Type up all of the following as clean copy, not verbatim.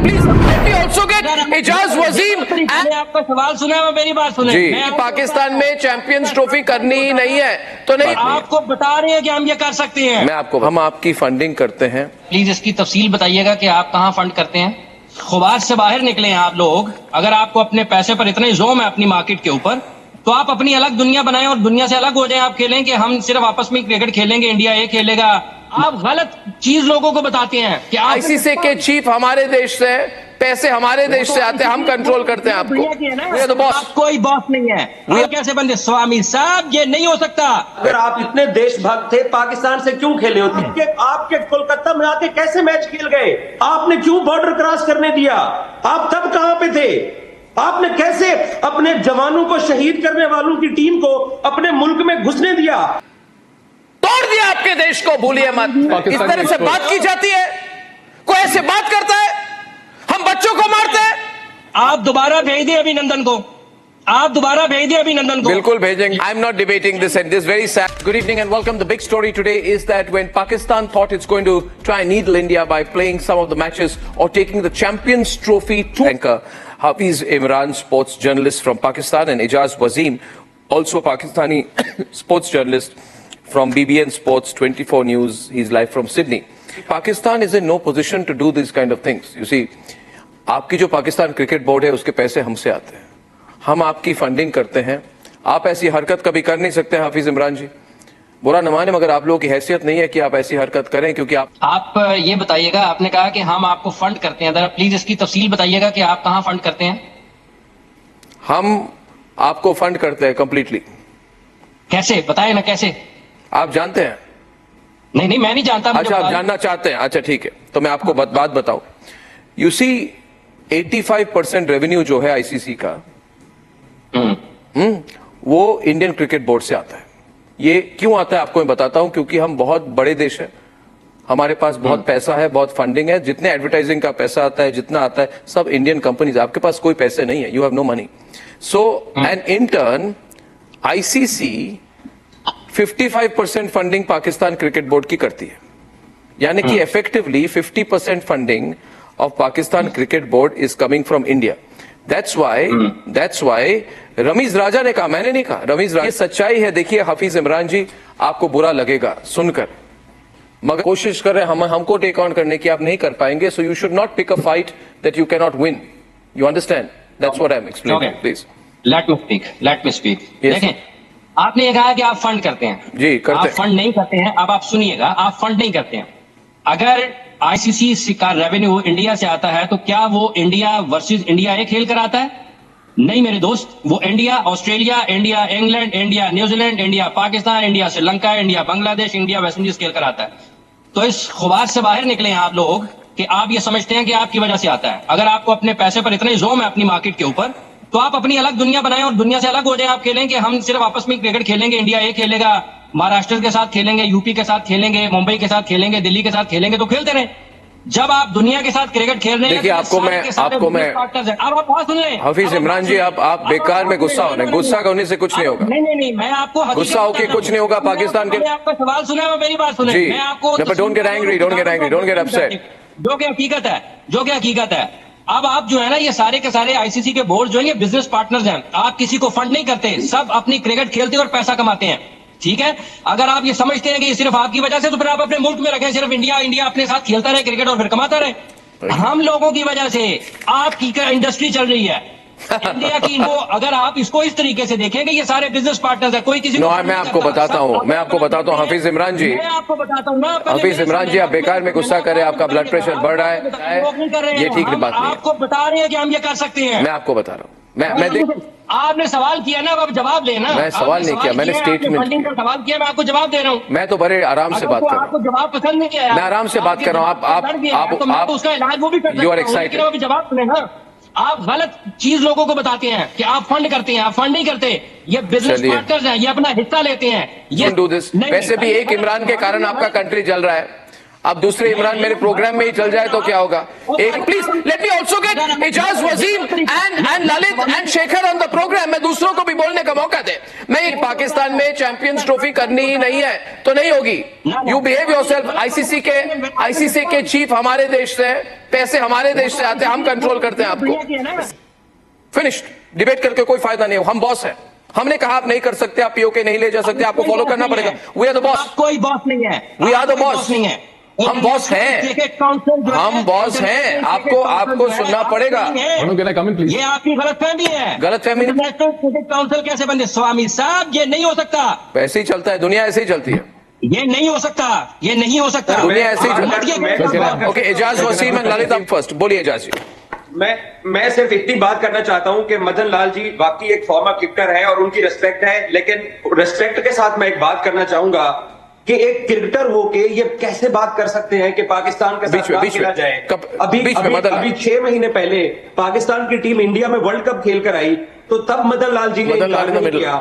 Please also get Ejaz Wasim. मैंने आपका सवाल सुना है, मेरी बात सुने। जी, पाकिस्तान में चैंपियंस ट्रॉफी करनी ही नहीं है तो नहीं। आपको बता रहे हैं कि हम ये कर सकते हैं। हम आपकी फंडिंग करते हैं। प्लीज इसकी तफसील बताइएगा कि आप कहाँ फंड करते हैं। खुबार से बाहर निकले हैं आप लोग। अगर आपको अपने पैसे पर इतना ही जोम है अपनी मार्केट के ऊपर, तो आप अपनी अलग दुनिया बनाएं और दुनिया से अलग हो जाएं। आप खेलें कि हम सिर्फ आपस में क्रिकेट खेलेंगे, इंडिया ये खेलेगा। आप गलत चीज लोगों को बताते हैं कि आईसीसी के चीफ हमारे देश से, पैसे हमारे देश से आते हैं, हम कंट्रोल करते हैं आपको। ये तो बॉस, आप कोई बॉस नहीं है। आप कैसे बंदे स्वामी साहब, ये नहीं हो सकता। अगर आप इतने देशभक्त थे, पाकिस्तान से क्यों खेले होते? आपके कोलकाता में आके कैसे मैच खेल गए? आपने क्यों बॉर्डर क्रॉस करने दिया? आप तब कहां पे थे? आपने कैसे अपने जवानों को, शहीद करने वालों की टीम को अपने मुल्क में घुसने दिया? तोड़ दिया आपके देश को, भूलिए मत। इस तरह से बात की जाती है, कोई ऐसे बात करता है, हम बच्चों को मारते हैं। आप दोबारा भेज दें अभिनंदन को, आप दोबारा भेज दें अभिनंदन को। बिल्कुल भेजेंगे। I am not debating this and this very sad. Good evening and welcome. The big story today is that when Pakistan thought it's going to try and needle India by playing some of the matches or taking the Champions Trophy to anchor, Hafiz Imran, sports journalist from Pakistan, and Ijaz Wasim, also Pakistani sports journalist from BBN Sports 24 News. He's live from Sydney. Pakistan is in no position to do these kind of things. You see, आपकी जो Pakistan cricket board है उसके पैसे हमसे आते हैं, हम आपकी फंडिंग करते हैं। आप ऐसी हरकत कभी कर नहीं सकते हाफिज इमरान जी, बुरा न माने मगर आप लोगों की हैसियत नहीं है कि आप ऐसी हरकत करें, क्योंकि आप ये बताइएगा, आपने कहा कि हम आपको फंड करते हैं, जरा प्लीज इसकी तफसील बताइएगा कि आप कहां फंड करते हैं। हम आपको फंड करते हैं कंप्लीटली। कैसे बताए ना, कैसे? आप जानते हैं? नहीं, मैं नहीं जानता। अच्छा, आप जानना चाहते हैं? अच्छा ठीक है, तो मैं आपको बात बताऊं। यू सी 85% रेवेन्यू जो है आईसीसी का, वो इंडियन क्रिकेट बोर्ड से आता है। ये क्यों आता है आपको मैं बताता हूं, क्योंकि हम बहुत बड़े देश है, हमारे पास बहुत पैसा है, बहुत फंडिंग है। जितने एडवर्टाइजिंग का पैसा आता है, जितना आता है, सब इंडियन कंपनीज। आपके पास कोई पैसे नहीं है, you have no money. So and in turn ICC 55% funding Pakistan cricket board की करती है, यानी कि effectively 50% funding of Pakistan cricket board is coming from India. That's why Rameez Raja ने कहा, मैंने नहीं कहा, रमीज राजा। ये सच्चाई है। देखिए हाफिज इमरान जी, आपको बुरा लगेगा सुनकर, मगर कोशिश कर रहे हैं हमको टेक ऑन करने की, आप नहीं कर पाएंगे। So you should not pick a fight that you can not win. You understand? That's what I am explaining. Please let me speak. देखें, आपने ये कहा कि आप फंड करते हैं। जी, करते हैं। आप फंड नहीं करते हैं। अब आप सुनिएगा, आप फंड नहीं करते हैं। अगर आईसीसी का रेवेन्यू इंडिया से आता है, तो क्या वो इंडिया वर्सेस इंडिया ये खेल कर आता है? नहीं मेरे दोस्त, वो India Australia, India England, India New Zealand, India Pakistan, India Sri Lanka, India Bangladesh, India West Indies खेल कर आता है। तो इस खुबार से बाहर निकले हैं आप लोग कि आप ये समझते हैं कि आपकी वजह से आता है। अगर आपको अपने पैसे पर इतना ही जोम है अपनी मार्केट के ऊपर, तो आप अपनी अलग दुनिया बनाएं और दुनिया से अलग हो जाएं। आप खेलें कि हम सिर्फ आपस में क्रिकेट खेलेंगे, इंडिया ये खेलेगा, महाराष्ट्र के साथ खेलेंगे, यूपी के साथ खेलेंगे, मुंबई के साथ खेलेंगे, दिल्ली के साथ खेलेंगे, तो खेलते रहे। जब आप दुनिया के साथ क्रिकेट खेल रहे हैं, देखिए आपको मैं अब आप बात सुन लें। हाफिज इमरान जी, आप बेकार में गुस्सा होने, गुस्सा होने से कुछ नहीं होगा। नहीं, मैं आपको गुस्सा होके कुछ नहीं होगा। पाकिस्तान के आपका सवाल सुना, मेरी बात सुने। जी, मैं आपको don't get angry, don't get upset. जो कि हकीकत है। अब आप जो है ना, ये सारे के सारे आईसीसी के बोर्ड जो है, ये बिजनेस पार्टनर्स हैं। आप किसी को फंड नहीं करते, सब अपनी क्रिकेट खेलते और पैसा कमाते हैं। ठीक है, अगर आप ये समझते हैं कि ये सिर्फ आपकी वजह से, तो फिर आप अपने मुल्क में रखें, सिर्फ इंडिया अपने साथ खेलता रहे क्रिकेट और फिर कमाता रहे। हम लोगों की वजह से आपकी इंडस्ट्री चल रही है इंडिया की। वो अगर आप इसको इस तरीके से देखेंगे, ये सारे बिजनेस पार्टनर्स है, कोई किसी मैं आपको बताता हूँ हाफिज इमरान जी, मैं आपको बताता हूँ ना। हाफिज इमरान जी, आप बेकार में गुस्सा करें, आपका ब्लड प्रेशर बढ़ रहा है, ये ठीक बात नहीं है। आपको बता रहे हैं कि हम ये कर सकते हैं। मैं आपको बता रहा हूँ, मैं आपने सवाल किया ना, अब आप जवाब लेना। मैं सवाल नहीं किया, मैंने स्टेटमेंट फंडिंग का सवाल किया, मैं आपको जवाब दे रहा हूँ। मैं तो बड़े आराम से बात कर रहा हूँ। आपको जवाब पसंद नहीं आया, मैं आराम से बात कर रहा हूँ। आप उसका इलाज वो भी कर सकते हैं। You are excited. जवाब सुने ना, आप गलत चीज लोगों को बताते हैं कि आप फंड करते हैं। आप फंड नहीं करते, ये बिजनेस पार्टनर्स हैं, ये अपना हिस्सा लेते हैं। ये डू दिस। वैसे भी एक इमरान के कारण आपका कंट्री जल रहा है। अब दूसरे इमरान मेरे प्रोग्राम में ही चल जाए तो क्या होगा? एक please let me also get Ejaz Wasim and Lalit and Shekhar on the programme. मैं दूसरों को भी बोलने का मौका दे। मैं पाकिस्तान में चैंपियंस ट्रॉफी करनी ही नहीं है तो नहीं होगी। You behave yourself. आईसीसी के चीफ हमारे देश से, पैसे हमारे देश से आते हैं, हम कंट्रोल करते हैं आपको। फिनिश्ड। डिबेट करके कोई फायदा नहीं हो। हम बॉस हैं। हमने कहा आप नहीं कर सकते, आप पीओके नहीं ले जा सकते, आपको फॉलो करना पड़ेगा। We are the boss. कोई बॉस नहीं है। We are the boss. नहीं है। हम बॉस हैं। हम बॉस हैं। आपको सुनना पड़ेगा। ये आपकी गलतफहमी है। गलतफहमी इंटरनेशनल क्रिकेट काउंसिल कैसे बने? स्वामी साहब, ये नहीं हो सकता। वैसे ही चलता है, दुनिया ऐसे ही चलती है। ये नहीं हो सकता। ये नहीं हो सकता। दुनिया ऐसे ही चलती है। ओके, एजाज वसीम एंड ललित, आप फर्स्ट बोलिए। एजाज जी। मैं सिर्फ इतनी बात करना चाहता हूं कि मदन लाल जी वाकई एक फॉर्मर क्रिकेटर है और उनकी रिस्पेक्ट है, लेकिन रिस्पेक्ट के साथ मैं एक बात करना चाहूंगा कि एक क्रिकेटर होके ये कैसे बात कर सकते हैं कि पाकिस्तान के साथ ना खेला जाए। अभी 6 महीने पहले पाकिस्तान की टीम इंडिया में वर्ल्ड कप खेल कर आई तो तब मदन लाल जी ने किया।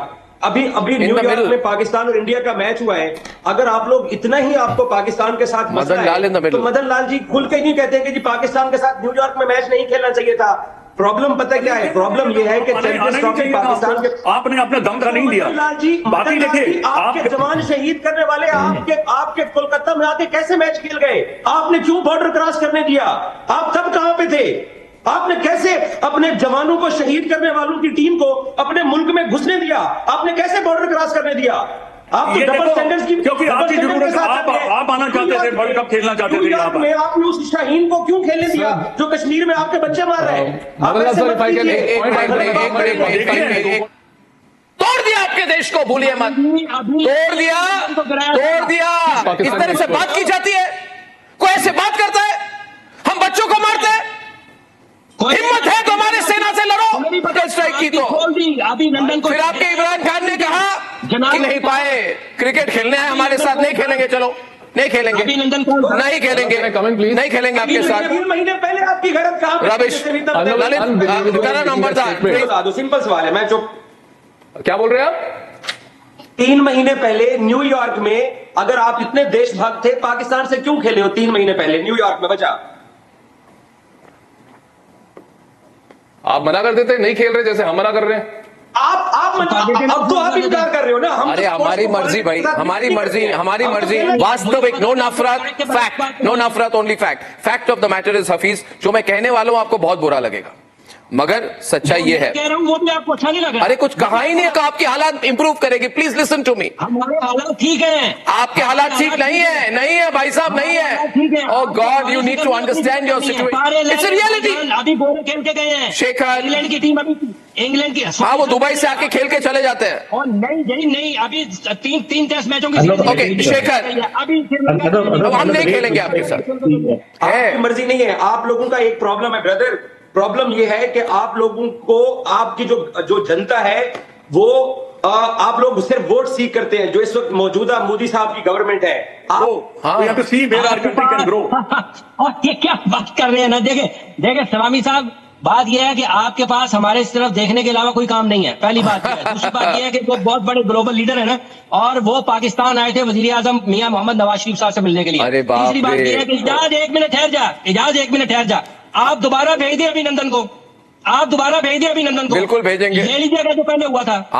अभी न्यूयॉर्क में पाकिस्तान और इंडिया का मैच हुआ है। अगर आप लोग इतना ही आपको पाकिस्तान के साथ मसला है तो मदन लाल जी खुल के नहीं कहते कि जी पाकिस्तान के साथ न्यूयॉर्क में मैच नहीं खेलना चाहिए था। प्रॉब्लम पता क्या है? प्रॉब्लम यह है कि चैंपियंस ट्रॉफी पाकिस्तान के आपने अपना दम का नहीं दिया। लाल जी, बाकी देखिए, आपके जवान शहीद करने वाले आपके कोलकाता में आके कैसे मैच खेल गए? आपने क्यों बॉर्डर क्रॉस करने दिया? आप तब कहां पे थे? आपने कैसे अपने जवानों को शहीद करने वालों की टीम को अपने मुल्क में घुसने दिया? आपने कैसे बॉर्डर क्रॉस करने दिया? आप तो डबल स्टैंडर्ड्स की, क्योंकि आपकी जरूरत, आप आना चाहते थे, वर्ल्ड कप खेलना चाहते थे। यहाँ पर आपने उस शाहीन को क्यों खेलने दिया जो कश्मीर में आपके बच्चे मार रहे हैं? तोड़ दिया आपके देश को, भूलिए मत। तोड़ दिया। इस तरह से बात की जाती है? कोई ऐसे बात करता है? हम बच्चों को मारते हैं? हिम्मत है तो हमारे सेना से लड़ो। स्ट्राइक की तो अभिनंदन को फिर आपके इमरान खान ने कहा कि नहीं पाए, क्रिकेट खेलने हैं हमारे साथ, नहीं खेलेंगे। चलो नहीं खेलेंगे, नहीं खेलेंगे, नहीं खेलेंगे आपके साथ। 3 महीने पहले आपकी गलत कहा रविश ललित तेरा नंबर था। सिंपल सवाल है, मैं चुप। क्या बोल रहे हैं आप? 3 महीने पहले न्यूयॉर्क में अगर आप इतने देशभक्त थे, पाकिस्तान से क्यों खेले हो? 3 महीने पहले न्यूयॉर्क में बचा। आप मना कर देते, नहीं खेल रहे, जैसे हम मना कर रहे हैं। अब तो आप इनकार कर रहे हो ना। अरे हमारी मर्जी भाई, हमारी मर्जी। वास्तविक, नो नफरत, फैक्ट, नो नफरत, only fact. Fact of the matter is Hafeez, जो मैं कहने वाला हूं आपको बहुत बुरा लगेगा, मगर सच्चाई ये है। कह रहा हूं वो भी आपको अच्छा नहीं लग रहा। अरे कुछ कहा ही नहीं, आपकी हालात इंप्रूव करेगी। Please listen to me. हमारे हालात ठीक हैं। आपके हालात ठीक नहीं है, नहीं है भाई साहब, नहीं है। Oh God, you need to understand your situation. It's a reality. अभी गोरे खेल के गए हैं शेखर, इंग्लैंड की टीम। अभी इंग्लैंड की, हाँ, वो दुबई से आके खेल के चले जाते हैं। और नहीं अभी तीन टेस्ट मैचों की ओके शेखर, अभी अब हम नहीं खेलेंगे आपके साथ। आपकी मर्जी नहीं है। आप लोगों का एक प्रॉब्लम है ब्रदर। प्रॉब्लम यह है कि आप लोगों को, आपकी जो जनता है वो आप लोग सिर्फ वोट सीख करते हैं। जो इस वक्त मौजूदा मोदी साहब की गवर्नमेंट है, और ये क्या बात कर रहे हैं ना। देखे स्वामी साहब, बात यह है कि आपके पास हमारे इस तरफ देखने के अलावा कोई काम नहीं है। पहली बात है। दूसरी बात यह है कि वो बहुत बड़े ग्लोबल लीडर है ना, और वो पाकिस्तान आए थे वजीर आजम मियां मोहम्मद नवाज शरीफ साहब से मिलने के लिए। अरे बाप तीसरी बात यह है कि इजाज एक मिनट ठहर जा। आप दोबारा भेज दिए अभिनंदन को। बिल्कुल भेजेंगे। ले लीजिएगा जो पहले हुआ था।